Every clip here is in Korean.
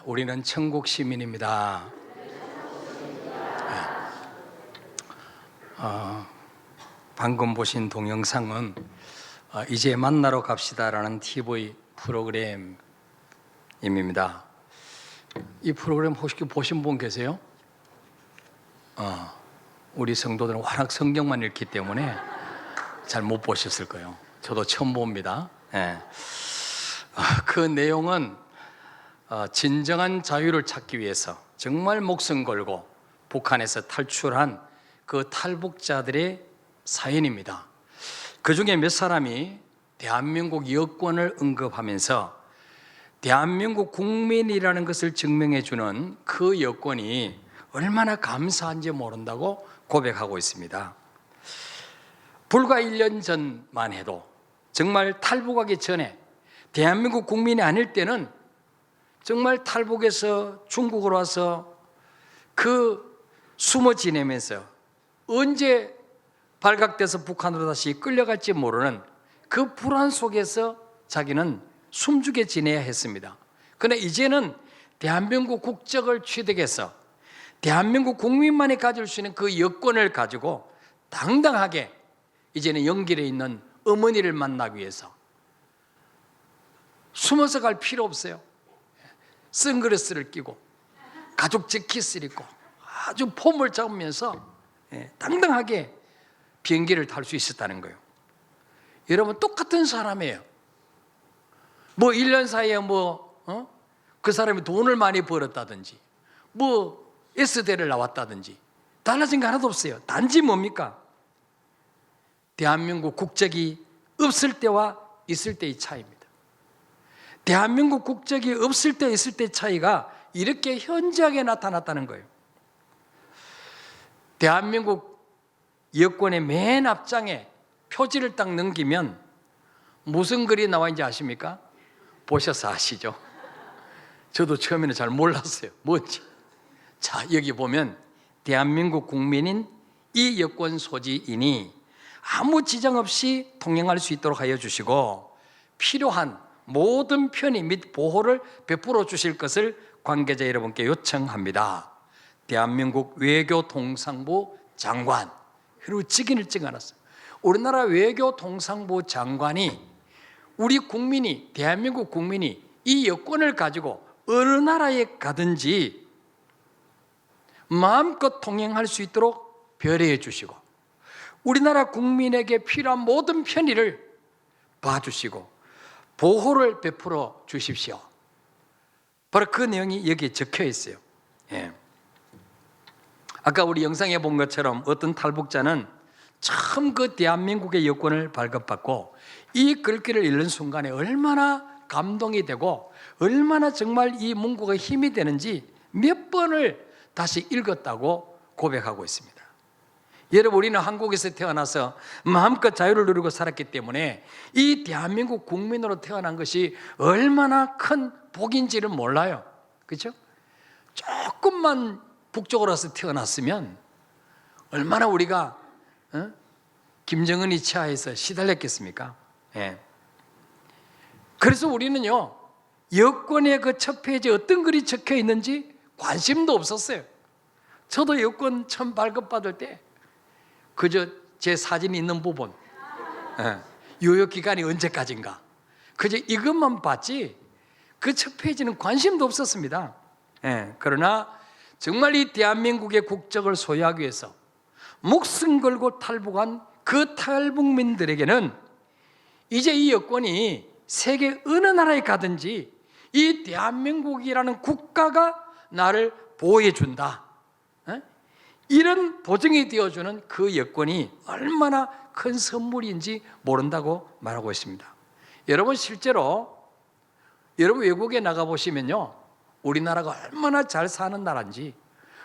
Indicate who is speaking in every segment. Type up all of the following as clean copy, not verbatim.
Speaker 1: 우리는 천국 시민입니다. 방금 보신 동영상은 이제 만나러 갑시다라는 TV 프로그램입니다. 이 프로그램 혹시 보신 분 계세요? 우리 성도들은 워낙 성경만 읽기 때문에 잘 못 보셨을 거예요. 저도 처음 봅니다. 그 내용은 진정한 자유를 찾기 위해서 정말 목숨 걸고 북한에서 탈출한 그 탈북자들의 사연입니다. 그 중에 몇 사람이 대한민국 여권을 언급하면서 대한민국 국민이라는 것을 증명해 주는 그 여권이 얼마나 감사한지 모른다고 고백하고 있습니다. 불과 1년 전만 해도 정말 탈북하기 전에 대한민국 국민이 아닐 때는 정말 탈북해서 중국으로 와서 숨어 지내면서 언제 발각돼서 북한으로 다시 끌려갈지 모르는 그 불안 속에서 자기는 숨죽여 지내야 했습니다. 그러나 이제는 대한민국 국적을 취득해서 대한민국 국민만이 가질 수 있는 그 여권을 가지고 당당하게 이제는 영길에 있는 어머니를 만나기 위해서 숨어서 갈 필요 없어요. 선글라스를 끼고 가죽 재킷을 입고 아주 폼을 잡으면서 당당하게 비행기를 탈 수 있었다는 거예요. 여러분, 똑같은 사람이에요. 1년 사이에 그 사람이 돈을 많이 벌었다든지 S대를 나왔다든지 달라진 거 하나도 없어요. 단지 뭡니까? 대한민국 국적이 없을 때와 있을 때의 차이입니다. 대한민국 국적이 없을 때 있을 때의 차이가 이렇게 현저하게 나타났다는 거예요. 대한민국 여권의 맨 앞장에 표지를 딱 넘기면 무슨 글이 나와 있는지 아십니까? 보셔서 아시죠? 저도 처음에는 잘 몰랐어요. 뭔지. 자, 여기 보면 대한민국 국민인 이 여권 소지인이 아무 지장 없이 통행할 수 있도록 하여 주시고 필요한 모든 편의 및 보호를 베풀어 주실 것을 관계자 여러분께 요청합니다. 대한민국 외교통상부 장관. 그리고 직인을 찍어놨어요. 우리나라 외교통상부 장관이 우리 국민이, 대한민국 국민이 이 여권을 가지고 어느 나라에 가든지 마음껏 통행할 수 있도록 배려해 주시고 우리나라 국민에게 필요한 모든 편의를 봐주시고 보호를 베풀어 주십시오. 바로 그 내용이 여기에 적혀 있어요. 아까 우리 영상에 본 것처럼 어떤 탈북자는 처음 그 대한민국의 여권을 발급받고 이 글귀를 읽는 순간에 얼마나 감동이 되고 얼마나 정말 이 문구가 힘이 되는지 몇 번을 다시 읽었다고 고백하고 있습니다. 여러분, 우리는 한국에서 태어나서 마음껏 자유를 누리고 살았기 때문에 이 대한민국 국민으로 태어난 것이 얼마나 큰 복인지를 몰라요. 그렇죠? 조금만 북쪽으로 와서 태어났으면 얼마나 우리가 김정은이 치하에서 시달렸겠습니까? 그래서 우리는요, 여권의 그 첫 페이지에 어떤 글이 적혀 있는지 관심도 없었어요. 저도 여권 처음 발급받을 때 그저 제 사진이 있는 부분, 유효기간이 언제까지인가, 그저 이것만 봤지 그 첫 페이지는 관심도 없었습니다. 그러나 정말 이 대한민국의 국적을 소유하기 위해서 목숨 걸고 탈북한 그 탈북민들에게는 이제 이 여권이 세계 어느 나라에 가든지 이 대한민국이라는 국가가 나를 보호해 준다, 이런 보증이 되어주는 그 여권이 얼마나 큰 선물인지 모른다고 말하고 있습니다. 여러분, 실제로 여러분 외국에 나가보시면요, 우리나라가 얼마나 잘 사는 나라인지,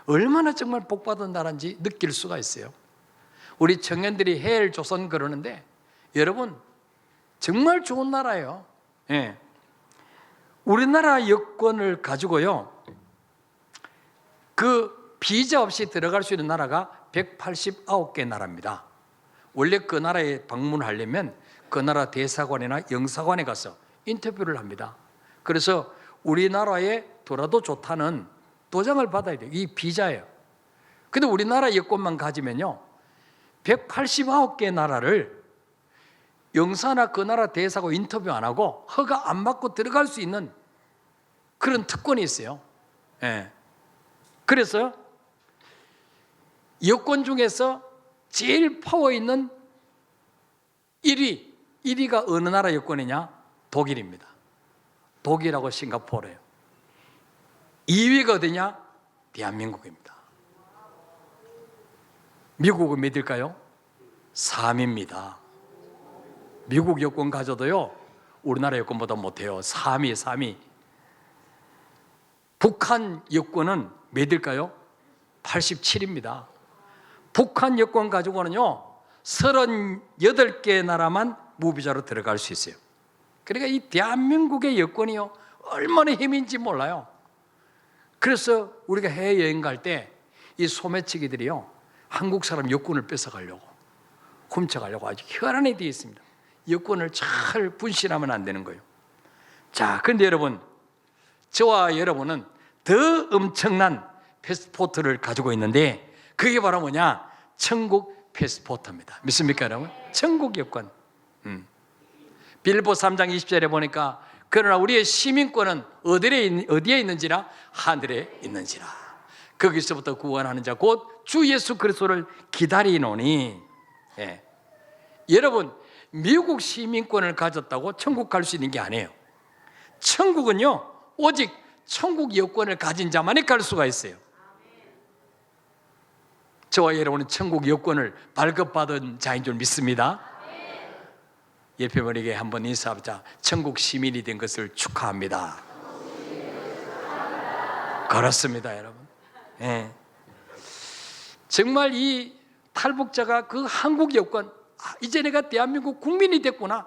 Speaker 1: 얼마나 정말 복받은 나라인지 느낄 수가 있어요. 우리 청년들이 해일 조선 그러는데 여러분, 정말 좋은 나라예요. 우리나라 여권을 가지고요, 그 비자 없이 들어갈 수 있는 나라가 189개 나라입니다. 원래 그 나라에 방문하려면 그 나라 대사관이나 영사관에 가서 인터뷰를 합니다. 그래서 우리나라에 돌아도 좋다는 도장을 받아야 돼요. 이 비자예요. 근데 우리나라 여권만 가지면요, 189개 나라를 영사나 그 나라 대사하고 인터뷰 안 하고 허가 안 받고 들어갈 수 있는 그런 특권이 있어요. 예. 그래서 여권 중에서 제일 파워 있는 1위가 어느 나라 여권이냐? 독일입니다. 독일하고 싱가포르예요. 2위가 어디냐? 대한민국입니다. 미국은 믿을까요? 3위입니다. 미국 여권 가져도요, 우리나라 여권보다 못해요. 3위. 북한 여권은 몇일까요? 87입니다. 북한 여권 가지고는요, 38개 나라만 무비자로 들어갈 수 있어요. 그러니까 이 대한민국의 여권이요, 얼마나 힘인지 몰라요. 그래서 우리가 해외여행 갈 때 이 소매치기들이요, 한국 사람 여권을 뺏어가려고, 훔쳐가려고 아주 혈안이 되어 있습니다. 여권을 잘 분실하면 안 되는 거예요. 자, 그런데 여러분, 저와 여러분은 더 엄청난 패스포트를 가지고 있는데, 그게 바로 뭐냐? 천국 패스포트입니다. 믿습니까, 여러분? 천국 여권. 빌보 3장 20절에 보니까, 그러나 우리의 시민권은 어디에 있는지라? 하늘에 있는지라. 거기서부터 구원하는 자 곧 주 예수 그리스도를 기다리노니. 예. 여러분, 미국 시민권을 가졌다고 천국 갈 수 있는 게 아니에요. 천국은요, 오직 천국 여권을 가진 자만이 갈 수가 있어요. 저와 여러분은 천국 여권을 발급받은 자인 줄 믿습니다. 옆에 분에게 한번 인사하자. 천국 시민이 된 것을 축하합니다. 그렇습니다, 여러분. 네. 정말 이 탈북자가 그 한국 여권, 이제 내가 대한민국 국민이 됐구나,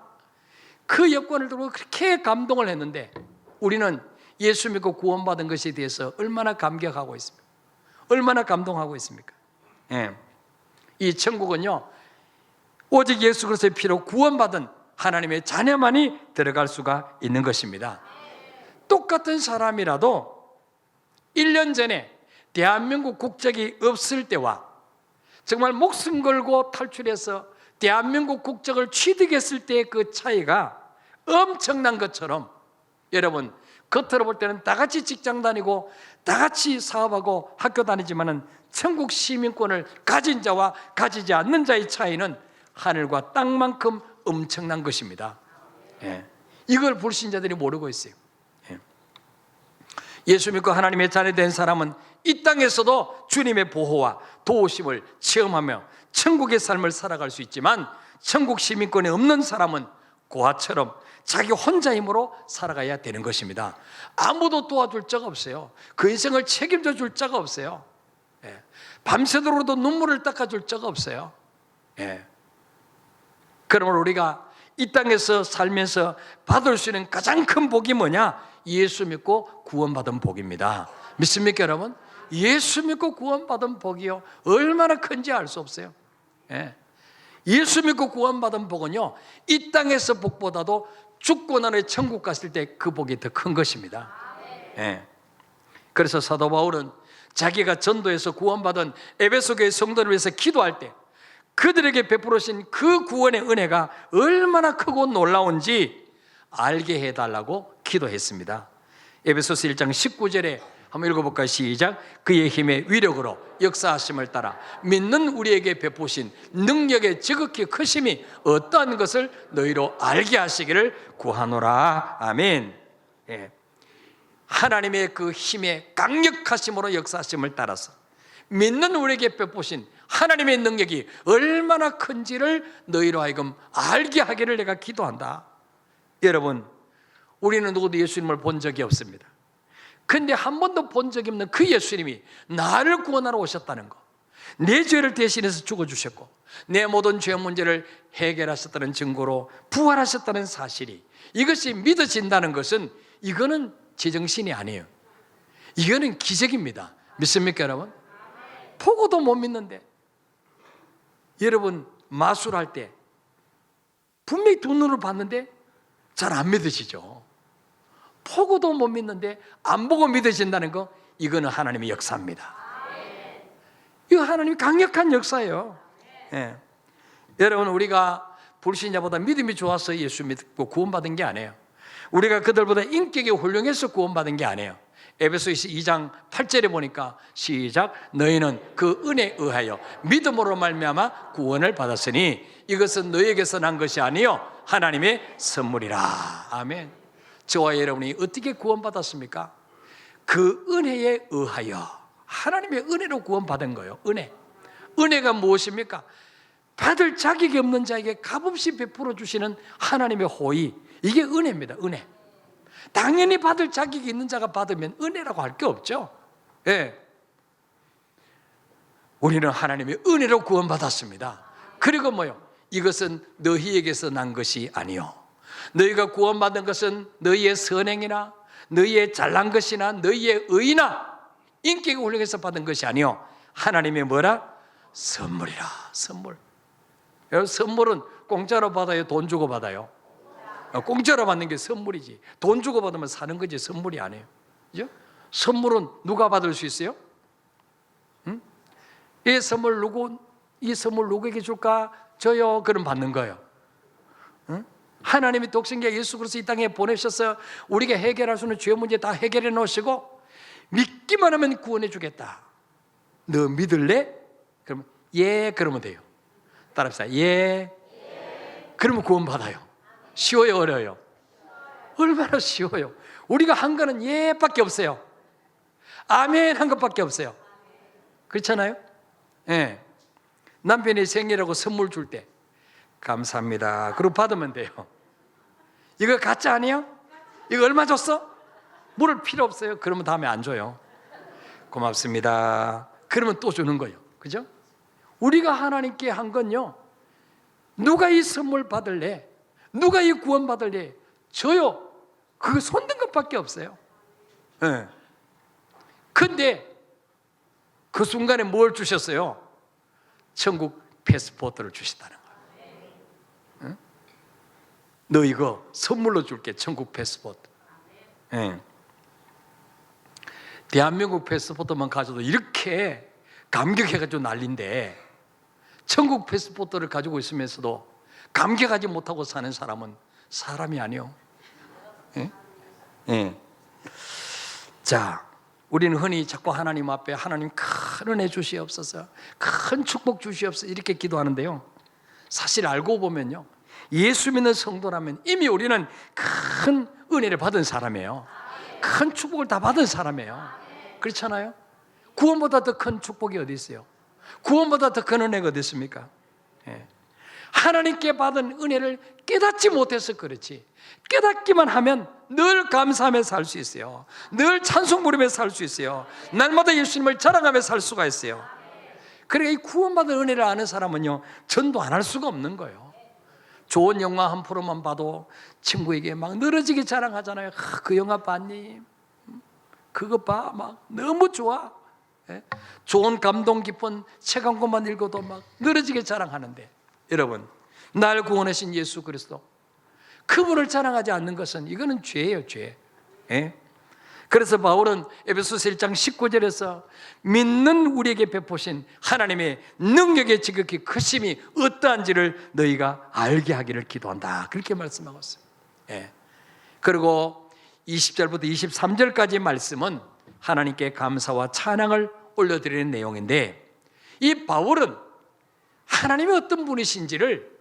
Speaker 1: 그 여권을 들고 그렇게 감동을 했는데, 우리는 예수 믿고 구원받은 것에 대해서 얼마나 감격하고 있습니까? 얼마나 감동하고 있습니까? 예. 이 천국은요, 오직 예수 그리스도의 피로 구원받은 하나님의 자녀만이 들어갈 수가 있는 것입니다. 똑같은 사람이라도 1년 전에 대한민국 국적이 없을 때와 정말 목숨 걸고 탈출해서 대한민국 국적을 취득했을 때의 그 차이가 엄청난 것처럼, 여러분, 겉으로 볼 때는 다 같이 직장 다니고 다 같이 사업하고 학교 다니지만은 천국 시민권을 가진 자와 가지지 않는 자의 차이는 하늘과 땅만큼 엄청난 것입니다. 예. 이걸 불신자들이 모르고 있어요. 예. 예수 믿고 하나님의 자녀 된 사람은 이 땅에서도 주님의 보호와 도우심을 체험하며 천국의 삶을 살아갈 수 있지만, 천국 시민권이 없는 사람은 고아처럼 자기 혼자 힘으로 살아가야 되는 것입니다. 아무도 도와줄 자가 없어요. 그 인생을 책임져 줄 자가 없어요. 예. 밤새도록도 눈물을 닦아줄 자가 없어요. 예. 그러므로 우리가 이 땅에서 살면서 받을 수 있는 가장 큰 복이 뭐냐? 예수 믿고 구원받은 복입니다. 믿습니까, 여러분? 예수 믿고 구원받은 복이요, 얼마나 큰지 알 수 없어요. 예. 예수 믿고 구원받은 복은요, 이 땅에서 복보다도 죽고 난 후에 천국 갔을 때 그 복이 더 큰 것입니다. 예. 그래서 사도 바울은 자기가 전도해서 구원받은 에베소 교회 성도를 위해서 기도할 때 그들에게 베풀으신 그 구원의 은혜가 얼마나 크고 놀라운지 알게 해달라고 기도했습니다. 에베소서 1장 19절에 한번 읽어볼까요? 시작. 그의 힘의 위력으로 역사하심을 따라 믿는 우리에게 베푸신 능력의 지극히 크심이 어떠한 것을 너희로 알게 하시기를 구하노라. 아멘. 예. 하나님의 그 힘의 강력하심으로 역사하심을 따라서 믿는 우리에게 베푸신 하나님의 능력이 얼마나 큰지를 너희로 하여금 알게 하기를 내가 기도한다. 여러분, 우리는 누구도 예수님을 본 적이 없습니다. 근데 한 번도 본 적이 없는 그 예수님이 나를 구원하러 오셨다는 거, 내 죄를 대신해서 죽어주셨고 내 모든 죄 문제를 해결하셨다는 증거로 부활하셨다는 사실이, 이것이 믿어진다는 것은, 이거는 제정신이 아니에요. 이거는 기적입니다. 믿습니까, 여러분? 보고도 못 믿는데, 여러분 마술할 때 분명히 두 눈으로 봤는데 잘 안 믿으시죠? 보고도 못 믿는데 안 보고 믿어진다는 거, 이거는 하나님의 역사입니다. 이거 하나님의 강력한 역사예요. 예. 여러분, 우리가 불신자보다 믿음이 좋아서 예수 믿고 구원받은 게 아니에요. 우리가 그들보다 인격이 훌륭해서 구원받은 게 아니에요. 에베소서 2장 8절에 보니까 시작, 너희는 그 은혜에 의하여 믿음으로 말미암아 구원을 받았으니 이것은 너희에게서 난 것이 아니요 하나님의 선물이라. 아멘. 저와 여러분이 어떻게 구원받았습니까? 그 은혜에 의하여, 하나님의 은혜로 구원받은 거예요. 은혜가 무엇입니까? 받을 자격이 없는 자에게 값없이 베풀어 주시는 하나님의 호의, 이게 은혜입니다. 은혜. 당연히 받을 자격이 있는 자가 받으면 은혜라고 할 게 없죠. 예. 우리는 하나님의 은혜로 구원받았습니다. 그리고 뭐요? 이것은 너희에게서 난 것이 아니요, 너희가 구원받은 것은 너희의 선행이나 너희의 잘난 것이나 너희의 의나 인격이 훌륭해서 받은 것이 아니요 하나님의 뭐라? 선물이라. 선물. 여러분, 선물은 공짜로 받아요, 돈 주고 받아요? 공짜로 받는 게 선물이지. 돈 주고 받으면 사는 거지 선물이 아니에요. 그죠? 선물은 누가 받을 수 있어요? 응? 이 선물 누구에게 줄까? 저요. 그럼 받는 거예요. 응? 하나님이 독생자 예수 그리스도 이 땅에 보내셔서 우리가 해결할 수 있는 죄 문제 다 해결해 놓으시고 믿기만 하면 구원해 주겠다. 너 믿을래? 그러면 예, 그러면 돼요. 따라합시다. 예. 그러면 구원 받아요. 쉬워요, 어려워요? 얼마나 쉬워요. 우리가 한 거는 예밖에 없어요. 아멘 한 것밖에 없어요. 그렇잖아요? 예. 남편이 생일하고 선물 줄 때 감사합니다 그리고 받으면 돼요. 이거 가짜 아니에요? 이거 얼마 줬어? 물을 필요 없어요. 그러면 다음에 안 줘요. 고맙습니다 그러면 또 주는 거예요. 그죠? 우리가 하나님께 한 건요, 누가 이 선물 받을래? 누가 이 구원 받을래? 저요. 그거 손든 것밖에 없어요. 네. 근데 그 순간에 뭘 주셨어요? 천국 패스포트를 주시다는 거예요. 네? 너 이거 선물로 줄게, 천국 패스포트. 네. 대한민국 패스포트만 가져도 이렇게 감격해가지고 난리인데 천국 패스포트를 가지고 있으면서도 감격하지 못하고 사는 사람은 사람이 아니요. 예? 예. 자, 우리는 흔히 자꾸 하나님 앞에 하나님 큰 은혜 주시옵소서, 큰 축복 주시옵소서 이렇게 기도하는데요, 사실 알고 보면요, 예수 믿는 성도라면 이미 우리는 큰 은혜를 받은 사람이에요. 큰 축복을 다 받은 사람이에요. 그렇잖아요? 구원보다 더 큰 축복이 어디 있어요? 구원보다 더 큰 은혜가 어디 있습니까? 예. 하나님께 받은 은혜를 깨닫지 못해서 그렇지, 깨닫기만 하면 늘 감사하며 살 수 있어요. 늘 찬송 부르며 살 수 있어요. 날마다 예수님을 자랑하며 살 수가 있어요. 그러니까 이 구원받은 은혜를 아는 사람은요, 전도 안 할 수가 없는 거예요. 좋은 영화 한 프로만 봐도 친구에게 막 늘어지게 자랑하잖아요. 그 영화 봤니? 그거 봐, 막 너무 좋아. 예? 좋은 감동 깊은 책 한 권만 읽어도 막 늘어지게 자랑하는데, 여러분, 날 구원하신 예수 그리스도, 그분을 자랑하지 않는 것은 이거는 죄예요, 죄. 예? 그래서 바울은 에베소서 1장 19절에서 믿는 우리에게 베푸신 하나님의 능력의 지극히 크심이 어떠한지를 너희가 알게 하기를 기도한다, 그렇게 말씀하고 있어요. 예. 그리고 20절부터 23절까지 말씀은 하나님께 감사와 찬양을 올려드리는 내용인데, 이 바울은 하나님이 어떤 분이신지를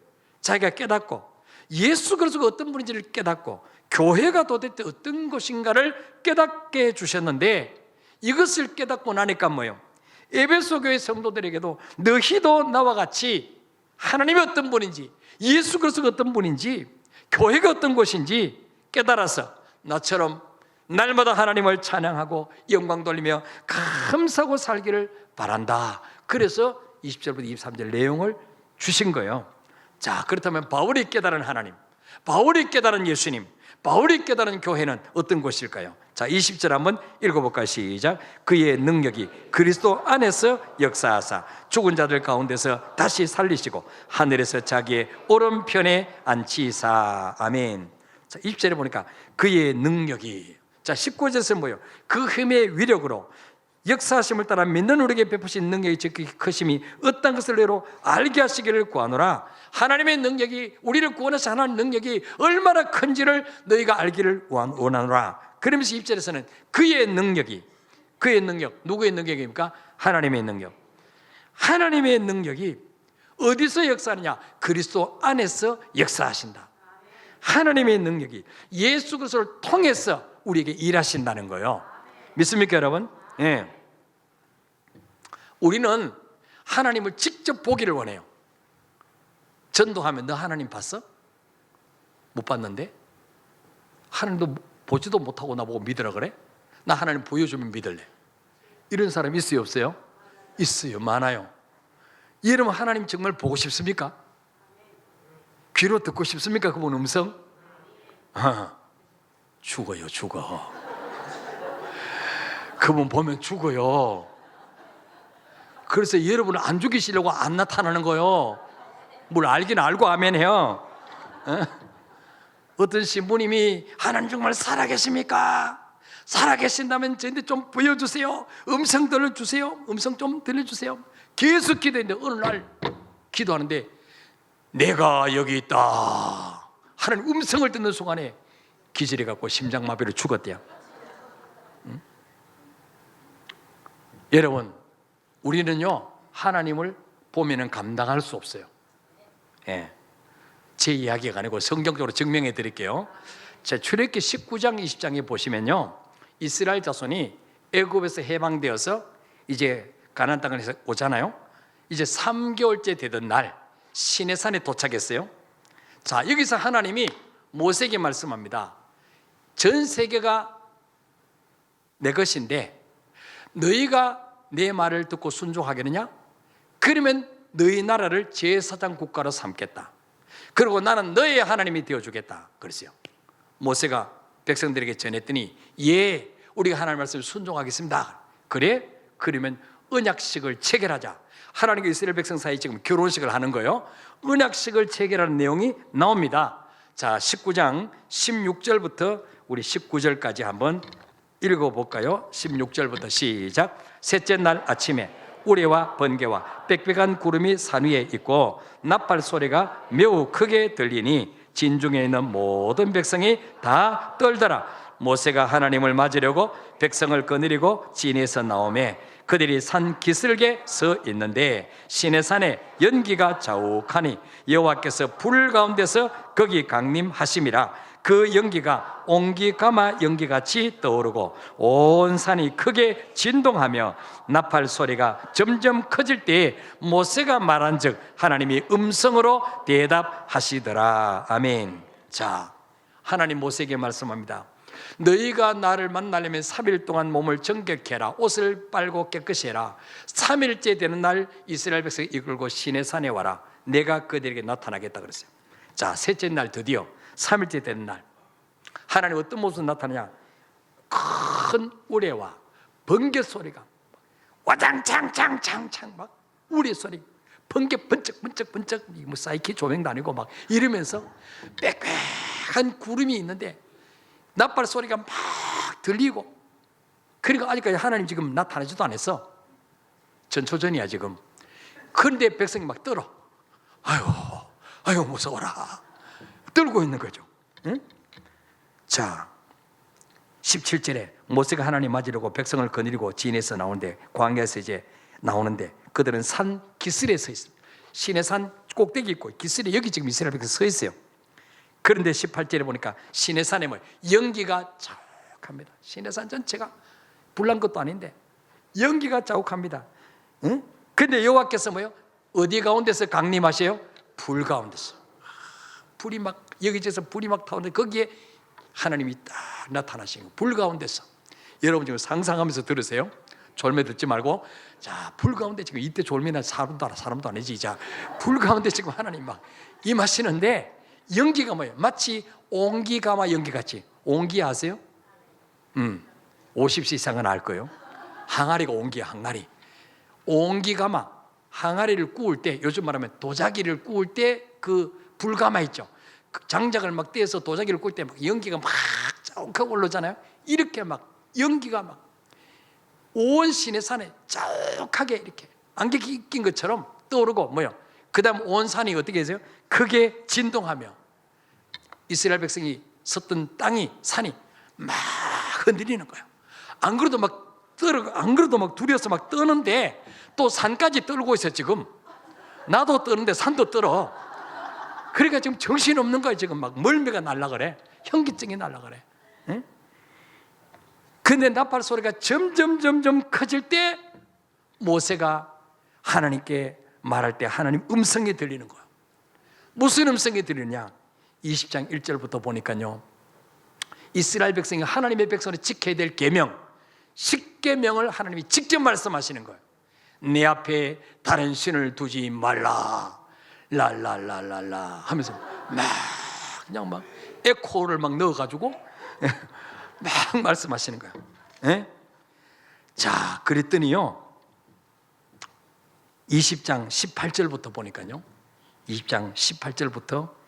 Speaker 1: 자기가 깨닫고, 예수 그리스도가 어떤 분인지를 깨닫고, 교회가 도대체 어떤 것인가를 깨닫게 해주셨는데, 이것을 깨닫고 나니까 뭐예요? 에베소 교회 성도들에게도 너희도 나와 같이 하나님이 어떤 분인지, 예수 그리스도가 어떤 분인지, 교회가 어떤 곳인지 깨달아서 나처럼 날마다 하나님을 찬양하고 영광 돌리며 감사하고 살기를 바란다. 그래서 20절부터 23절 내용을 주신 거예요. 자, 그렇다면 바울이 깨달은 하나님, 바울이 깨달은 예수님, 바울이 깨달은 교회는 어떤 곳일까요? 자, 20절 한번 읽어볼까요? 시작. 그의 능력이 그리스도 안에서 역사하사 죽은 자들 가운데서 다시 살리시고 하늘에서 자기의 오른편에 앉히사. 아멘. 자, 20절에 보니까 그의 능력이, 자 19절에서 뭐예요? 그 힘의 위력으로 역사하심을 따라 믿는 우리에게 베푸신 능력이 지극히 크심이 어떤 것을 너로 알게 하시기를 구하노라. 하나님의 능력이, 우리를 구원하신 하나님의 능력이 얼마나 큰지를 너희가 알기를 원하노라. 그러면서 20절에서는 그의 능력이, 그의 능력, 누구의 능력입니까? 하나님의 능력. 하나님의 능력이 어디서 역사하느냐? 그리스도 안에서 역사하신다. 하나님의 능력이 예수 그리스도를 통해서 우리에게 일하신다는 거예요. 믿습니까 여러분? 예. 우리는 하나님을 직접 보기를 원해요. 전도하면 너 하나님 봤어? 못 봤는데? 하나님도 보지도 못하고 나보고 믿으라 그래? 나 하나님 보여주면 믿을래. 이런 사람 있어요 없어요? 있어요. 많아요. 여러분 하나님 정말 보고 싶습니까? 귀로 듣고 싶습니까? 그분 음성? 죽어요. 죽어. 그분 보면 죽어요. 그래서 여러분을 안 죽이시려고 안 나타나는 거예요. 뭘 알긴 알고 아멘 해요. 어떤 신부님이 하나님 정말 살아계십니까? 살아계신다면 저한테 좀 보여주세요. 음성 들려주세요. 음성 좀 들려주세요. 계속 기도했는데 어느 날 기도하는데 내가 여기 있다. 하나님 음성을 듣는 순간에 기절해갖고 심장마비로 죽었대요. 응? 여러분 우리는요 하나님을 보면은 감당할 수 없어요. 예. 제 이야기가 아니고 성경적으로 증명해 드릴게요. 자, 출애굽기 19장 20장에 보시면요 이스라엘 자손이 애굽에서 해방되어서 이제 가나안 땅에서 오잖아요. 이제 3개월째 되던 날 시내산에 도착했어요. 자, 여기서 하나님이 모세에게 말씀합니다. 전 세계가 내 것인데 너희가 내 말을 듣고 순종하겠느냐? 그러면 너희 나라를 제사장 국가로 삼겠다. 그리고 나는 너희의 하나님이 되어주겠다 그랬어요. 모세가 백성들에게 전했더니 예, 우리가 하나님 말씀을 순종하겠습니다. 그래? 그러면 언약식을 체결하자. 하나님과 이스라엘 백성 사이에 지금 결혼식을 하는 거예요. 언약식을 체결하는 내용이 나옵니다. 자, 19장 16절부터 우리 19절까지 한번 읽어볼까요? 16절부터 시작. 셋째 날 아침에 우레와 번개와 빽빽한 구름이 산 위에 있고 나팔 소리가 매우 크게 들리니 진중에 있는 모든 백성이 다 떨더라. 모세가 하나님을 맞으려고 백성을 거느리고 진에서 나오매 그들이 산 기슭에 서 있는데 시내산에 연기가 자욱하니 여호와께서 불 가운데서 거기 강림하심이라. 그 연기가 옹기가마 연기같이 떠오르고 온 산이 크게 진동하며 나팔 소리가 점점 커질 때에 모세가 말한 즉 하나님이 음성으로 대답하시더라. 아멘. 자, 하나님 모세에게 말씀합니다. 너희가 나를 만나려면 3일 동안 몸을 정결케 해라. 옷을 빨고 깨끗이 해라. 3일째 되는 날 이스라엘 백성을 이끌고 시내산에 와라. 내가 그들에게 나타나겠다 그랬어요. 자, 셋째 날 드디어 3일째 되는 날 하나님 어떤 모습으로 나타나냐? 큰 우레와 번개 소리가 와장창창창창 막 우레 소리, 번개 번쩍번쩍번쩍, 뭐 사이키 조명도 아니고 막 이러면서 빽빽한 구름이 있는데 나팔 소리가 막 들리고, 그러니까 아직까지 하나님 지금 나타나지도 않았어. 전초전이야 지금. 그런데 백성이 막 떨어. 아유 무서워라. 떨고 있는 거죠. 응? 자, 17절에 모세가 하나님 맞으려고 백성을 거느리고 진에서 나오는데, 광야에서 이제 나오는데 그들은 산 기슭에 서 있습니다. 시내산 꼭대기 있고 기슭에 여기 지금 이스라엘 백성 서 있어요. 그런데 18절에 보니까 시내산에 뭐 연기가 자욱합니다. 시내산 전체가 불난 것도 아닌데 연기가 자욱합니다. 응? 근데 여호와께서 뭐요? 어디 가운데서 강림하세요? 불 가운데서. 불이 막 여기저기서 불이 막 타오는데 거기에 하나님이 딱 나타나신 거예요. 불 가운데서. 여러분 지금 상상하면서 들으세요. 졸매 듣지 말고. 자, 불 가운데 지금 이때 졸매는 사람도 아니지. 자, 불 가운데 지금 하나님 막 임하시는데 연기가 뭐예요? 마치 옹기가마 연기같이. 옹기 아세요? 50세 이상은 알 거예요. 항아리가 옹기야, 항아리. 옹기가마, 항아리를 구울 때, 요즘 말하면 도자기를 구울 때 그 불가마 있죠. 장작을 막 떼서 도자기를 꿀 때 막 연기가 막 자욱하고 올라오잖아요. 이렇게 막 연기가 막 온 시내산에 자욱하게 이렇게 안개가 낀 것처럼 떠오르고 뭐요? 그 다음 온 산이 어떻게 해서요? 크게 진동하며 이스라엘 백성이 섰던 땅이 산이 막 흔들리는 거예요. 안 그래도 막 두려워서 막 떠는데 또 산까지 떨고 있어요. 지금 나도 떠는데 산도 떨어. 그러니까 지금 정신 없는 거예요. 지금 막 멀미가 날라 그래. 현기증이 날라 그래. 응? 근데 나팔 소리가 점점 커질 때 모세가 하나님께 말할 때 하나님 음성이 들리는 거예요. 무슨 음성이 들리느냐? 20장 1절부터 보니까요, 이스라엘 백성이 하나님의 백성을 지켜야 될 계명, 10계명을 하나님이 직접 말씀하시는 거예요. 내 앞에 다른 신을 두지 말라, 랄랄랄랄라 하면서 그냥 막 에코를 막 넣어가지고 막 말씀하시는 거예요. 예? 자, 그랬더니요, 20장 18절부터 보니까요, 20장 18절부터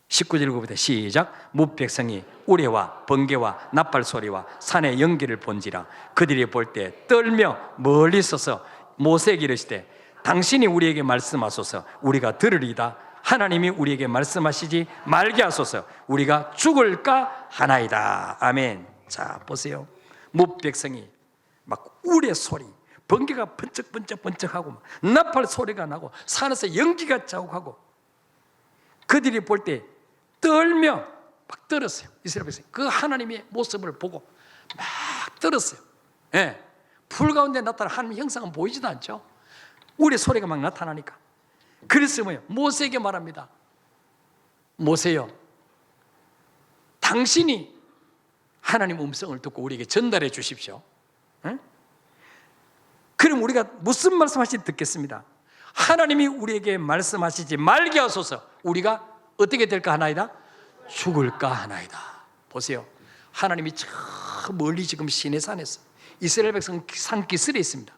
Speaker 1: 19절 읽어보세요. 시작. 무백성이 우레와 번개와 나팔 소리와 산의 연기를 본지라 그들이 볼 때 떨며 멀리 서서 모세에게 이르시되 당신이 우리에게 말씀하소서 우리가 들으리이다. 하나님이 우리에게 말씀하시지 말게 하소서 우리가 죽을까 하나이다. 아멘. 자, 보세요. 무백성이 막 우레 소리, 번개가 번쩍하고 나팔 소리가 나고 산에서 연기가 자욱하고 그들이 볼 때 떨며 막 떨었어요. 이스라엘 백성이 그 하나님의 모습을 보고 막 떨었어요. 예. 불 가운데 나타난 하나님의 형상은 보이지도 않죠. 우레 소리가 막 나타나니까. 그래서 뭐예요? 모세에게 말합니다. 모세요, 당신이 하나님 음성을 듣고 우리에게 전달해 주십시오. 응? 그럼 우리가 무슨 말씀하시는지 듣겠습니다. 하나님이 우리에게 말씀하시지 말게 하소서 우리가 어떻게 될까 하나이다? 죽을까 하나이다. 보세요. 하나님이 저 멀리 지금 시내산에서 이스라엘 백성 산기슭에 있습니다.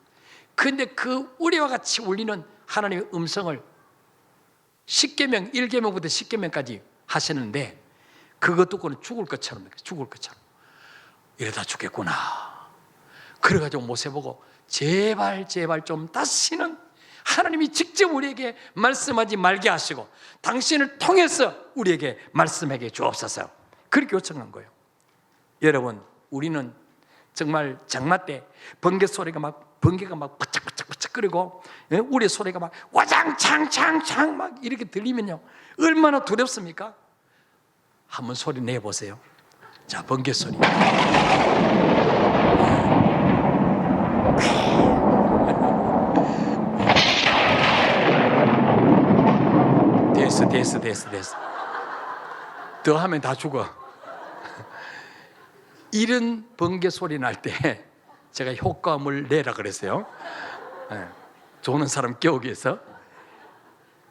Speaker 1: 그런데 그 우리와 같이 울리는 하나님의 음성을 10계명, 1계명부터 10계명까지 하시는데 그것 듣고는 죽을 것처럼 이러다 죽겠구나. 그래가지고 모세 보고 제발 좀 다시는 하나님이 직접 우리에게 말씀하지 말게 하시고 당신을 통해서 우리에게 말씀하게 주옵소서. 그렇게 요청한 거예요. 여러분, 우리는 정말 장마 때 번개가 막 바짝바짝거리고 우리 소리가 막 와장창창창 막 이렇게 들리면요 얼마나 두렵습니까? 한번 소리 내보세요. 자, 번개 소리. 됐어. 더 하면 다 죽어. 이런 번개 소리 날 때 제가 효과음을 내라 그랬어요. 네, 조는 사람 깨우기 위해서.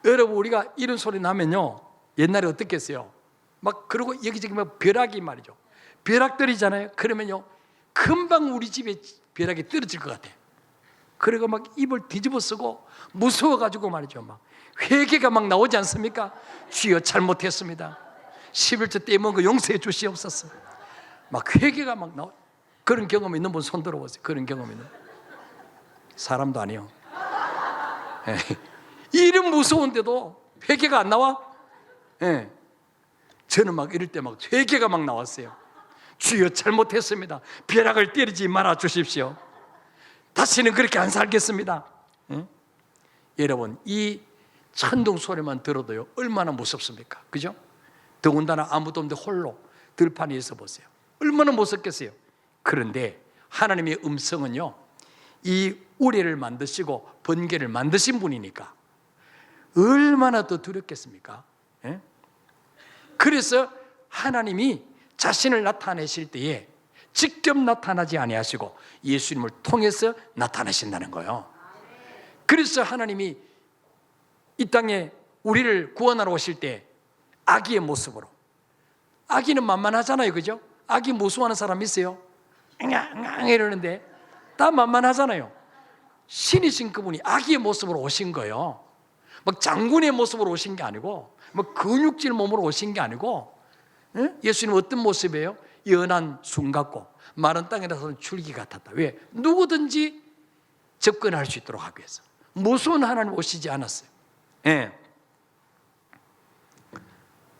Speaker 1: 여러분, 우리가 이런 소리 나면요 옛날에 어떻게 했어요? 막 그러고 여기저기 막 벼락이 말이죠. 벼락 떨어지잖아요. 그러면요 금방 우리 집에 벼락이 떨어질 것 같아. 그리고 막 입을 뒤집어 쓰고 무서워가지고 말이죠. 막 회개가 막 나오지 않습니까? 주여 잘못했습니다. 11조 떼먹은 거 용서해 주시옵소서. 막 회개가 막 나와. 그런 경험 있는 분 손 들어보세요. 그런 경험 있는 사람도 아니요. 이런 무서운데도 회개가 안 나와? 저는 막 이럴 때 막 회개가 막 나왔어요. 주여 잘못했습니다. 벼락을 때리지 말아 주십시오. 다시는 그렇게 안 살겠습니다. 여러분, 이 천둥 소리만 들어도요 얼마나 무섭습니까? 그죠? 더군다나 아무도 없는데 홀로 들판에 있어 보세요. 얼마나 무섭겠어요. 그런데 하나님의 음성은요 이 우레를 만드시고 번개를 만드신 분이니까 얼마나 더 두렵겠습니까? 그래서 하나님이 자신을 나타내실 때에 직접 나타나지 아니하시고 예수님을 통해서 나타나신다는 거예요. 그래서 하나님이 이 땅에 우리를 구원하러 오실 때 아기의 모습으로, 아기는 만만하잖아요, 그죠? 아기 무서워하는 사람 있어요? 앙앙 이러는데 다 만만하잖아요. 신이신 그분이 아기의 모습으로 오신 거예요. 막 장군의 모습으로 오신 게 아니고, 뭐 근육질 몸으로 오신 게 아니고, 예수님은 어떤 모습이에요? 연한 순 같고 마른 땅이라서는 줄기 같았다. 왜? 누구든지 접근할 수 있도록 하기 위해서. 무서운 하나님 오시지 않았어요. 예.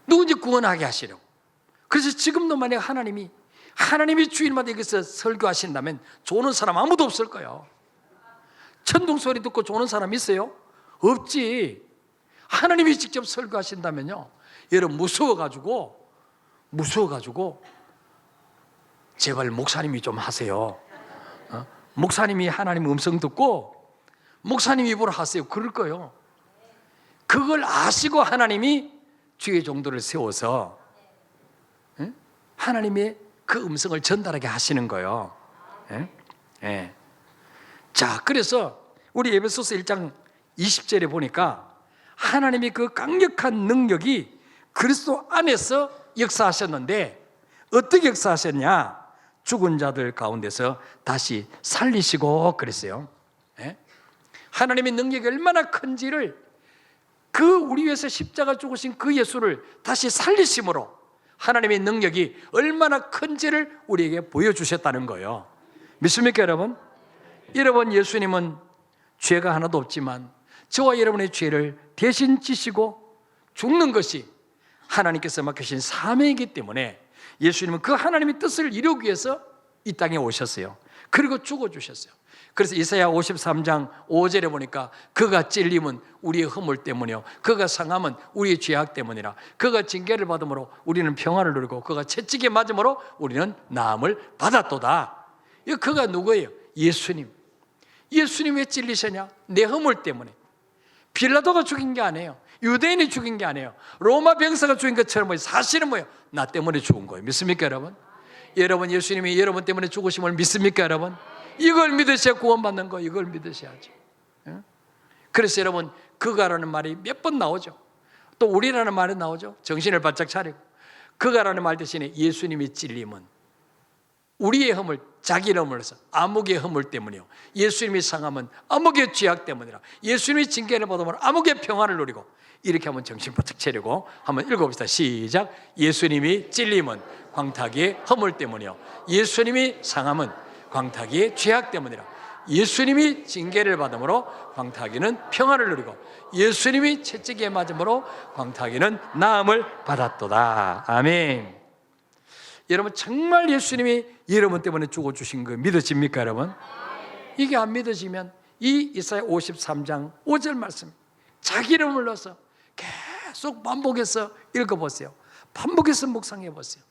Speaker 1: 누군지 구원하게 하시려고. 그래서 지금도 만약 하나님이 주일마다 여기서 설교하신다면 조는 사람 아무도 없을 거예요. 천둥 소리 듣고 조는 사람 있어요? 없지. 하나님이 직접 설교하신다면요, 여러분 무서워가지고 제발 목사님이 좀 하세요. 목사님이 하나님 음성 듣고 목사님 입으로 하세요. 그럴 거예요. 그걸 아시고 하나님이 주의 종들을 세워서 하나님의 그 음성을 전달하게 하시는 거예요. 예. 자, 그래서 우리 에베소서 1장 20절에 보니까 하나님이 그 강력한 능력이 그리스도 안에서 역사하셨는데 어떻게 역사하셨냐? 죽은 자들 가운데서 다시 살리시고 그랬어요. 하나님의 능력이 얼마나 큰지를 그 우리 위해서 십자가 죽으신 그 예수를 다시 살리심으로 하나님의 능력이 얼마나 큰지를 우리에게 보여주셨다는 거예요. 믿습니까 여러분? 여러분, 예수님은 죄가 하나도 없지만 저와 여러분의 죄를 대신 지시고 죽는 것이 하나님께서 맡기신 사명이기 때문에 예수님은 그 하나님의 뜻을 이루기 위해서 이 땅에 오셨어요. 그리고 죽어주셨어요. 그래서 이사야 53장 5절에 보니까 그가 찔림은 우리의 허물 때문이요 그가 상함은 우리의 죄악 때문이라. 그가 징계를 받음으로 우리는 평안을 누리고 그가 채찍에 맞음으로 우리는 나음을 받았도다. 그가 누구예요? 예수님. 예수님 왜 찔리셨냐? 내 허물 때문에. 빌라도가 죽인 게 아니에요. 유대인이 죽인 게 아니에요. 로마 병사가 죽인 것처럼 뭐예요? 사실은 뭐예요? 나 때문에 죽은 거예요. 믿습니까 여러분? 여러분, 예수님이 여러분 때문에 죽으심을 믿습니까 여러분? 이걸 믿으셔야 구원받는 거. 이걸 믿으셔야죠. 그래서 여러분, 그가라는 말이 몇 번 나오죠. 또 우리라는 말이 나오죠. 정신을 바짝 차리고. 그가라는 말 대신에 예수님이 찔림은 우리의 허물, 자기의 허물에서 암흑의 허물 때문이요 예수님이 상함은 암흑의 죄악 때문이라. 예수님이 징계를 받으면 암흑의 평안을 누리고. 이렇게 한번 정신 바짝 차리고 한번 읽어봅시다. 시작. 예수님이 찔림은 광탁의 허물 때문이요 예수님이 상함은 광탁의 죄악 때문이라. 예수님이 징계를 받음으로 광탁이는 평안을 누리고 예수님이 채찍에 맞음으로 광탁이는 나음을 받았도다. 아멘. 여러분, 정말 예수님이 여러분 때문에 죽어주신 거 믿어집니까 여러분? 이게 안 믿어지면 이 이사야 53장 5절 말씀 자기 이름을 넣어서 계속 반복해서 읽어보세요. 반복해서 묵상해보세요.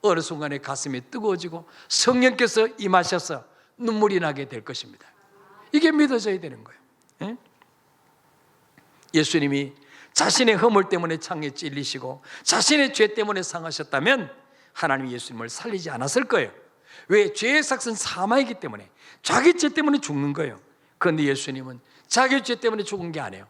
Speaker 1: 어느 순간에 가슴이 뜨거워지고 성령께서 임하셔서 눈물이 나게 될 것입니다. 이게 믿어져야 되는 거예요. 예수님이 자신의 허물 때문에 창에 찔리시고 자신의 죄 때문에 상하셨다면 하나님이 예수님을 살리지 않았을 거예요. 왜? 죄의 삭은 사망이기 때문에 자기 죄 때문에 죽는 거예요. 그런데 예수님은 자기 죄 때문에 죽은 게 아니에요.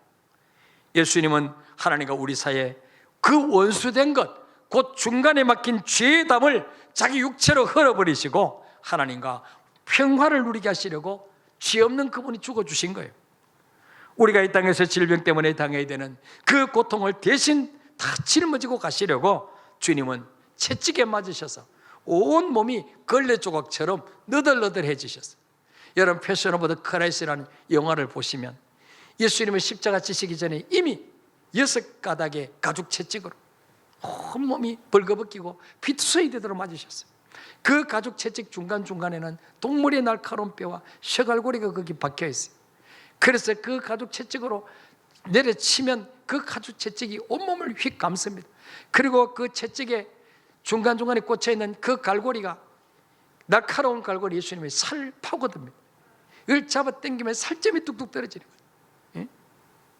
Speaker 1: 예수님은 하나님과 우리 사이에 그 원수된 것, 곧 중간에 막힌 죄의 담을 자기 육체로 흘러버리시고 하나님과 평화를 누리게 하시려고 죄 없는 그분이 죽어주신 거예요. 우리가 이 땅에서 질병 때문에 당해야 되는 그 고통을 대신 다 짊어지고 가시려고 주님은 채찍에 맞으셔서 온 몸이 걸레 조각처럼 너덜너덜해지셨어요. 여러분, 패션 오브 더 크라이스라는 영화를 보시면 예수님은 십자가 지시기 전에 이미 6가닥의 가죽 채찍으로 온몸이 벌거벗기고 피투성이 되도록 맞으셨어요. 그 가죽 채찍 중간중간에는 동물의 날카로운 뼈와 쇠갈고리가 거기 박혀있어요. 그래서 그 가죽 채찍으로 내려치면 그 가죽 채찍이 온몸을 휙 감습니다. 그리고 그 채찍에 중간중간에 꽂혀있는 그 갈고리가, 날카로운 갈고리, 예수님의 살 파고듭니다. 이걸 잡아 당기면 살점이 뚝뚝 떨어지는 거예요.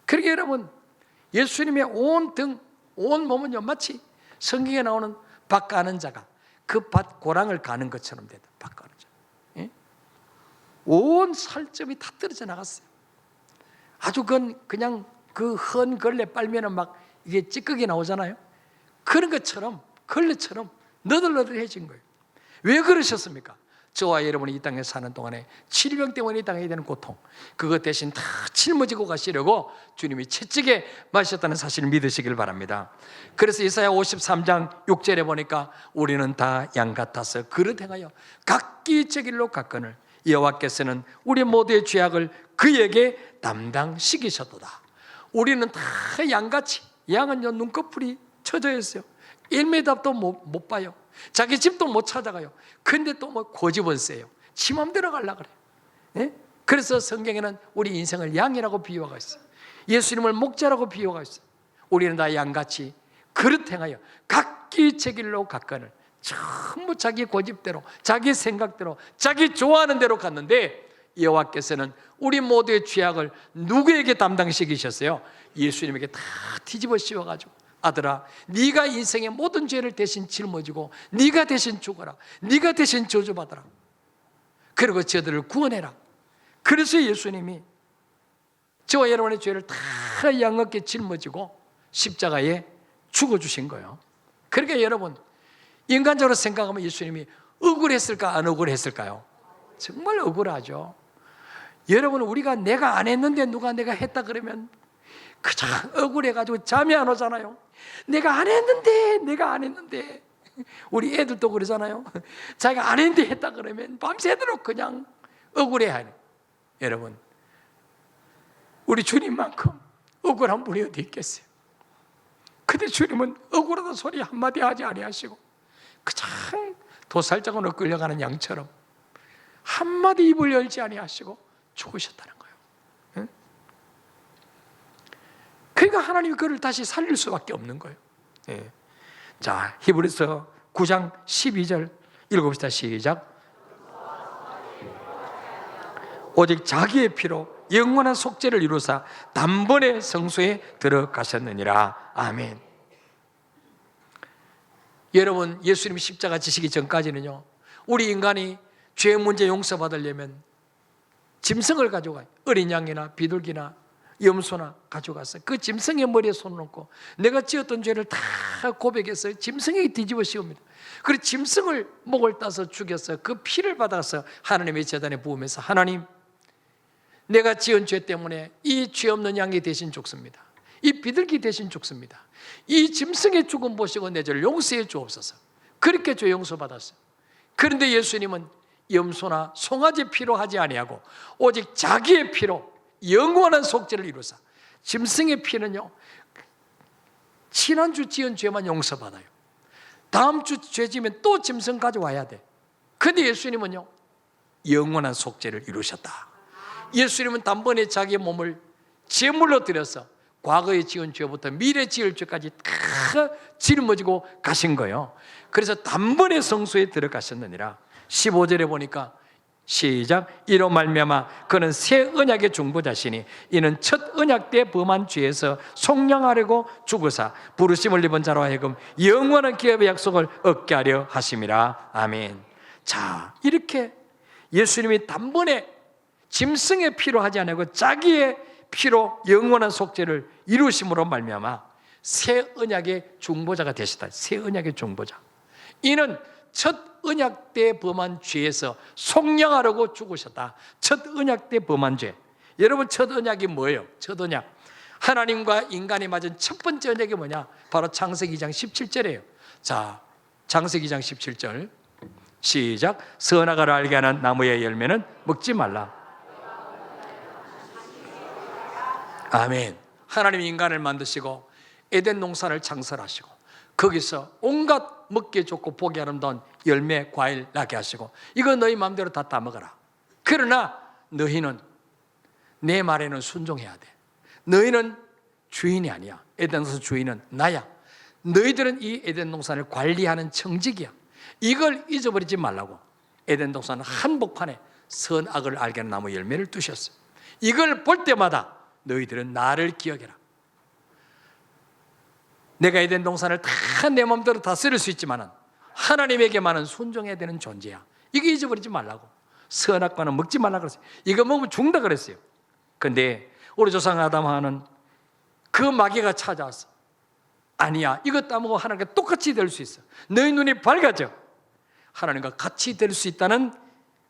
Speaker 1: 그러게 여러분, 예수님의 온 등, 온 몸은요 마치 성경에 나오는 밭 가는 자가 그 밭 고랑을 가는 것처럼 되다. 밭 가는 자. 온 살점이 다 떨어져 나갔어요. 아주 그냥 그 헌 걸레 빨면은 막 이게 찌꺼기 나오잖아요. 그런 것처럼 걸레처럼 너덜너덜해진 거예요. 왜 그러셨습니까? 저와 여러분이 이 땅에 사는 동안에 질병 때문에 이 땅에 되는 고통, 그것 대신 다 짊어지고 가시려고 주님이 채찍에 마셨다는 사실을 믿으시길 바랍니다. 그래서 이사야 53장 6절에 보니까 우리는 다 양 같아서 그릇 행하여 각기 제 길로 갔거늘 여호와께서는 우리 모두의 죄악을 그에게 담당시키셨도다. 우리는 다 양같이, 양은요 눈꺼풀이 쳐져 있어요. 1m 앞도 못 봐요. 자기 집도 못 찾아가요. 근데 또 뭐 고집은 세요. 지 맘대로 가려고 그래요. 예? 그래서 성경에는 우리 인생을 양이라고 비유하고 있어요. 예수님을 목자라고 비유하고 있어요. 우리는 다 양같이 그릇 행하여 각기 제 길로 갔거늘 전부 자기 고집대로, 자기 생각대로, 자기 좋아하는 대로 갔는데 여호와께서는 우리 모두의 죄악을 누구에게 담당시키셨어요? 예수님에게 다 뒤집어 씌워가지고 아들아, 네가 인생의 모든 죄를 대신 짊어지고 네가 대신 죽어라, 네가 대신 저주받아라, 그리고 저들을 구원해라. 그래서 예수님이 저와 여러분의 죄를 다 양없게 짊어지고 십자가에 죽어주신 거예요. 그러니까 여러분, 인간적으로 생각하면 예수님이 억울했을까 안 억울했을까요? 정말 억울하죠. 여러분, 우리가 내가 안 했는데 누가 내가 했다 그러면 그저 억울해가지고 잠이 안 오잖아요. 내가 안 했는데 우리 애들도 그러잖아요. 자기가 안 했는데 했다 그러면 밤새도록 그냥 억울해하는. 여러분, 우리 주님만큼 억울한 분이 어디 있겠어요? 근데 주님은 억울하다 소리 한마디 하지 아니하시고 그저 도살장으로 끌려가는 양처럼 한마디 입을 열지 아니하시고 죽으셨다는 거예요. 응? 그러니까 하나님이 그를 다시 살릴 수밖에 없는 거예요. 예. 자, 히브리서 9장 12절 읽어봅시다. 시작. 오직 자기의 피로 영원한 속죄를 이루사 단번에 성소에 들어가셨느니라. 아멘. 여러분, 예수님이 십자가 지시기 전까지는요, 우리 인간이 죄 문제 용서받으려면 짐승을 가져가요. 어린 양이나 비둘기나 염소나 가져가서 그 짐승의 머리에 손을 얹고 내가 지었던 죄를 다 고백해서 짐승에게 뒤집어 씌웁니다. 그리고 짐승을 목을 따서 죽여서 그 피를 받아서 하나님의 제단에 부으면서 하나님, 내가 지은 죄 때문에 이 죄 없는 양이 대신 죽습니다. 이 비둘기 대신 죽습니다. 이 짐승의 죽음 보시고 내 죄를 용서해 주옵소서. 그렇게 죄 용서받았어요. 그런데 예수님은 염소나 송아지 피로 하지 아니하고 오직 자기의 피로 영원한 속죄를 이루사. 짐승의 피는요, 지난주 지은 죄만 용서받아요. 다음 주 죄 지면 또 짐승 가져와야 돼. 근데 예수님은요, 영원한 속죄를 이루셨다. 예수님은 단번에 자기 몸을 제물로 드려서 과거에 지은 죄부터 미래 지을 죄까지 다 짊어지고 가신 거예요. 그래서 단번에 성소에 들어가셨느니라. 15절에 보니까 시작. 이로 말미암아 그는 새 언약의 중보자시니 이는 첫 언약 때 범한 죄에서 속량하려고 죽으사 부르심을 입은 자로 하여금 영원한 기업의 약속을 얻게 하려 하심이라. 아멘. 자, 이렇게 예수님이 단번에 짐승의 피로 하지 않고 자기의 피로 영원한 속죄를 이루심으로 말미암아 새 언약의 중보자가 되시다. 새 언약의 중보자. 이는 첫 언약 때 범한 죄에서 속량하려고 죽으셨다. 첫 언약 때 범한 죄. 여러분, 첫 언약이 뭐예요? 첫 언약, 하나님과 인간이 맞은 첫 번째 언약이 뭐냐? 바로 창세기 2장 17절이에요 자, 창세기 2장 17절 시작. 선악을 알게 하는 나무의 열매는 먹지 말라. 아멘. 하나님이 인간을 만드시고 에덴 농산을 창설하시고 거기서 온갖 먹기에 좋고 보기 아름다운 열매, 과일 나게 하시고 이거 너희 마음대로 다 따먹어라. 그러나 너희는 내 말에는 순종해야 돼. 너희는 주인이 아니야. 에덴 농산 주인은 나야. 너희들은 이 에덴 농산을 관리하는 청직이야. 이걸 잊어버리지 말라고 에덴 농산 한복판에 선악을 알게 하는 나무 열매를 두셨어요. 이걸 볼 때마다 너희들은 나를 기억해라. 내가 에덴 동산을 다 내 마음대로 다스릴 수 있지만 하나님에게만은 순종해야 되는 존재야. 이거 잊어버리지 말라고. 선악과는 먹지 말라고 그랬어요. 이거 먹으면 죽는다 그랬어요. 그런데 우리 조상 아담하는 그 마귀가 찾아왔어. 아니야, 이거 따먹으면 하나님과 똑같이 될 수 있어. 너희 눈이 밝아져. 하나님과 같이 될 수 있다는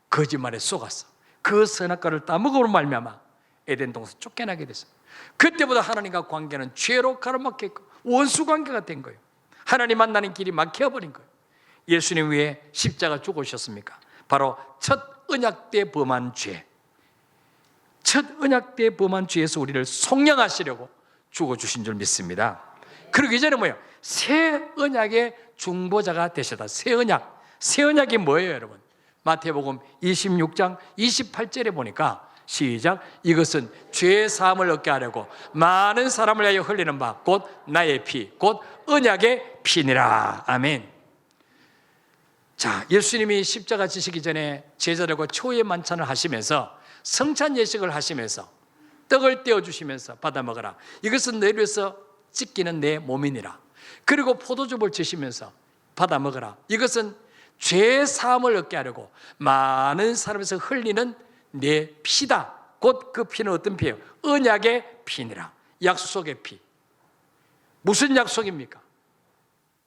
Speaker 1: 거짓말에 속았어. 그 선악과를 따먹음으로 말미암아 에덴 동산 쫓겨나게 됐어요. 그때부터 하나님과 관계는 죄로 가로막혔고 원수 관계가 된 거예요. 하나님 만나는 길이 막혀버린 거예요. 예수님 위에 십자가 죽으셨습니까? 바로 첫 언약 때 범한 죄, 첫 언약 때 범한 죄에서 우리를 속량하시려고 죽어주신 줄 믿습니다. 그리고 이제는 뭐예요? 새 언약의 중보자가 되셨다. 새 언약. 새 언약이 뭐예요, 여러분? 마태복음 26장 28절에 보니까 시작. 이것은 죄 사함을 얻게 하려고 많은 사람을 위하여 흘리는 바 곧 나의 피, 곧 언약의 피니라. 아멘. 자, 예수님이 십자가 지시기 전에 제자들과 초의 만찬을 하시면서 성찬 예식을 하시면서 떡을 떼어주시면서 받아 먹어라. 이것은 너희를 위해서 찢기는 내 몸이니라. 그리고 포도즙을 주시면서 받아 먹어라. 이것은 죄 사함을 얻게 하려고 많은 사람에서 흘리는 내 피다. 곧 그 피는 어떤 피예요? 언약의 피니라. 약속의 피. 무슨 약속입니까?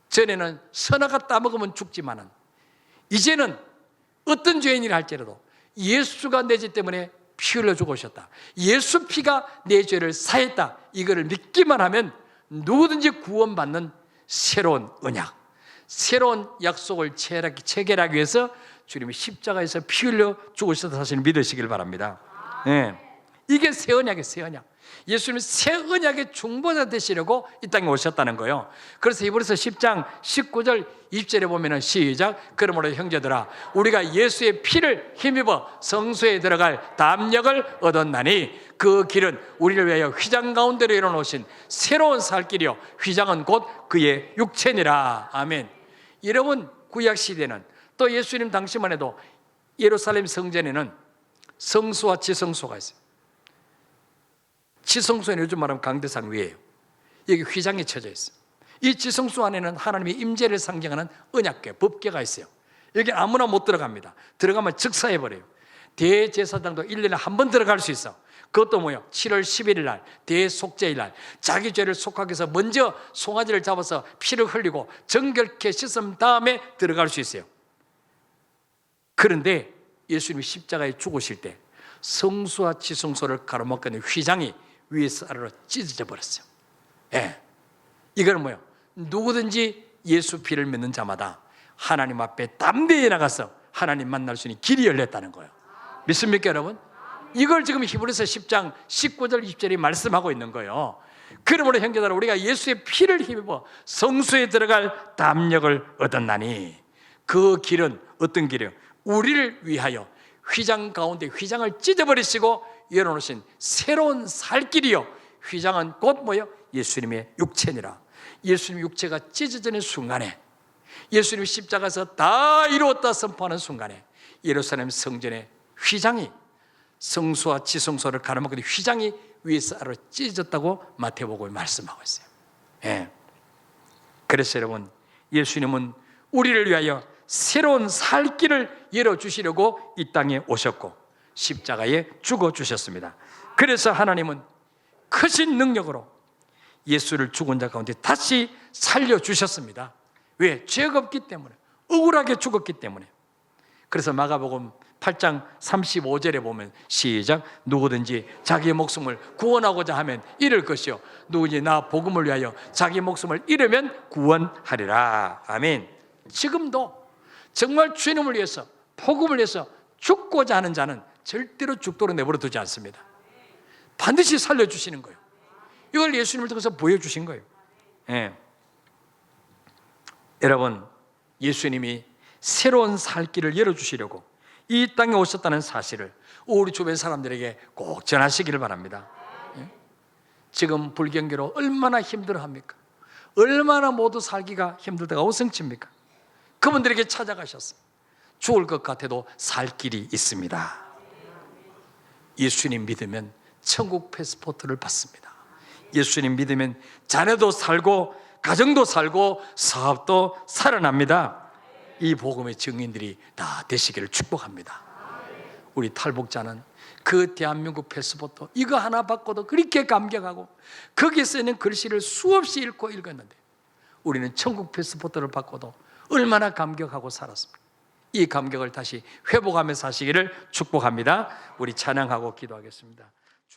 Speaker 1: 전에는 선악과 따먹으면 죽지만은 이제는 어떤 죄인이라 할지라도 예수가 내 죄 때문에 피 흘려 죽으셨다. 예수 피가 내 죄를 사했다. 이거를 믿기만 하면 누구든지 구원받는 새로운 언약, 새로운 약속을 체결하기 위해서 주님이 십자가에서 피 흘려 죽으셨다는 사실을 믿으시길 바랍니다. 네. 이게 새 언약이에요. 새 언약. 예수님은 새 언약의 중보자 되시려고 이 땅에 오셨다는 거예요. 그래서 히브리서 10장 19절 20절에 보면 시작. 그러므로 형제들아 우리가 예수의 피를 힘입어 성소에 들어갈 담력을 얻었나니 그 길은 우리를 위하여 휘장 가운데로 이뤄놓으신 새로운 살 길이요 휘장은 곧 그의 육체니라. 아멘. 여러분, 구약 시대는 또 예수님 당시만 해도 예루살렘 성전에는 성소와 지성소가 있어요. 지성소는 요즘 말하면 강대상 위에요. 여기 휘장이 쳐져 있어요. 이 지성소 안에는 하나님의 임재를 상징하는 언약궤, 법궤가 있어요. 여기 아무나 못 들어갑니다. 들어가면 즉사해버려요. 대제사장도 1년에 한 번 들어갈 수 있어. 그것도 뭐예요? 7월 11일 날 대속죄일 날 자기 죄를 속하기 위해서 먼저 송아지를 잡아서 피를 흘리고 정결케 씻은 다음에 들어갈 수 있어요. 그런데 예수님이 십자가에 죽으실 때 성소와 지성소를 가로막는 휘장이 위에서 아래로 찢어져 버렸어요. 예. 이거는 뭐예요? 누구든지 예수 피를 믿는 자마다 하나님 앞에 담대히 나가서 하나님 만날 수 있는 길이 열렸다는 거예요. 믿습니까, 여러분? 이걸 지금 히브리서 10장 19절 20절이 말씀하고 있는 거예요. 그러므로 형제들아 우리가 예수의 피를 힘입어 성소에 들어갈 담력을 얻었나니 그 길은 어떤 길이에요? 우리를 위하여 휘장 가운데 휘장을 찢어버리시고 열어놓으신 새로운 살 길이요 휘장은 곧 뭐예요? 예수님의 육체니라. 예수님의 육체가 찢어지는 순간에 예수님이 십자가에서 다 이루었다 선포하는 순간에 예루살렘 성전의 휘장이 성소와 지성소를 가로막는 휘장이 위에서 아래로 찢어졌다고 마태복음에 말씀하고 있어요. 예. 그래서 여러분 예수님은 우리를 위하여 새로운 살 길을 열어주시려고 이 땅에 오셨고 십자가에 죽어주셨습니다. 그래서 하나님은 크신 능력으로 예수를 죽은 자 가운데 다시 살려주셨습니다. 왜? 죄가 없기 때문에, 억울하게 죽었기 때문에. 그래서 마가복음 8장 35절에 보면 시작. 누구든지 자기의 목숨을 구원하고자 하면 잃을 것이요 누구든지 나 복음을 위하여 자기 목숨을 잃으면 구원하리라. 아멘. 지금도 정말 주님을 위해서 복음을 위해서 죽고자 하는 자는 절대로 죽도록 내버려 두지 않습니다. 반드시 살려주시는 거예요. 이걸 예수님을 통해서 보여주신 거예요. 예. 여러분 예수님이 새로운 살 길을 열어주시려고 이 땅에 오셨다는 사실을 우리 주변 사람들에게 꼭 전하시기를 바랍니다. 예? 지금 불경기로 얼마나 힘들어합니까? 얼마나 모두 살기가 힘들다가 오성칩니까? 그분들에게 찾아가셨어요. 죽을 것 같아도 살 길이 있습니다. 예수님 믿으면 천국 패스포트를 받습니다. 예수님 믿으면 자녀도 살고 가정도 살고 사업도 살아납니다. 이 복음의 증인들이 다 되시기를 축복합니다. 우리 탈북자는 그 대한민국 패스포트 이거 하나 받고도 그렇게 감격하고 거기에 쓰는 글씨를 수없이 읽고 읽었는데 우리는 천국 패스포트를 받고도 얼마나 감격하고 살았습니까? 이 감격을 다시 회복하며 사시기를 축복합니다. 우리 찬양하고 기도하겠습니다.